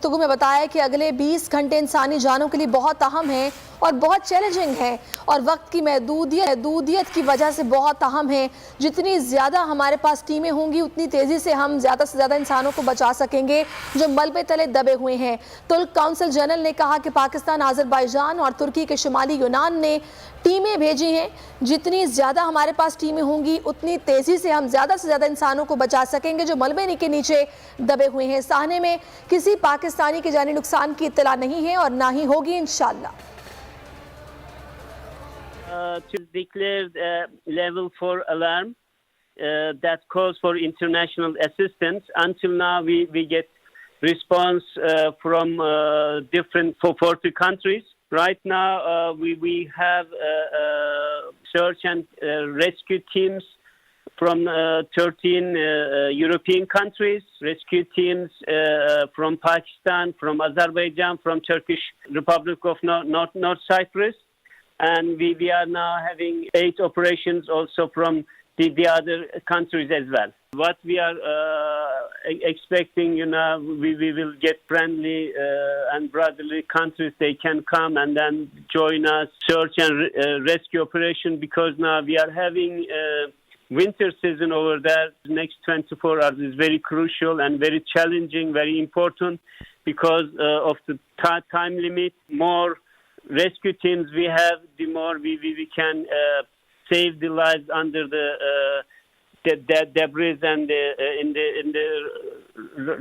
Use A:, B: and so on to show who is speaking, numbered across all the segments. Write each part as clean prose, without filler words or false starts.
A: गुफ्तगू में बताया कि अगले 20 घंटे इंसानी जानों के लिए बहुत अहम है और बहुत चैलेंजिंग है और वक्त की महदूदियत की वजह से बहुत अहम है। जितनी ज़्यादा हमारे पास टीमें होंगी उतनी तेज़ी से हम ज़्यादा से ज़्यादा इंसानों को बचा सकेंगे जो मलबे तले दबे हुए हैं। तुर्क काउंसिल जनरल ने कहा कि पाकिस्तान, आज़रबाईजान और तुर्की के शुमाली यूनान ने टीमें भेजी हैं। जितनी ज़्यादा हमारे पास टीमें होंगी उतनी तेज़ी से हम ज़्यादा से ज़्यादा इंसानों को बचा सकेंगे जो मलबे के नीचे दबे हुए हैं। साहने में किसी पाकिस्तानी के जानी नुकसान की इत्तला नहीं है और ना ही होगी इंशाअल्लाह।
B: To declare level 4 alarm that calls for international assistance. Until now, we get response from different 40 countries. Right now, we have search and rescue teams from 13 European countries, rescue teams from Pakistan, from Azerbaijan, from Turkish Republic of North Cyprus. And we are now having 8 operations also from the other countries as well. What we are expecting, we will get friendly and brotherly countries. They can come and then join us, search and rescue operation, because now we are having winter season over there. The next 24 hours is very crucial and very challenging, very important because of the time limit. More rescue teams we have, the more we can save the lives under the debris and in the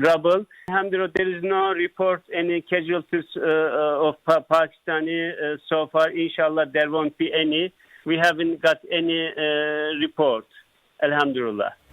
B: rubble. Alhamdulillah, there is no report any casualties of Pakistani so far. Inshallah, there won't be any. We haven't got any report. Alhamdulillah.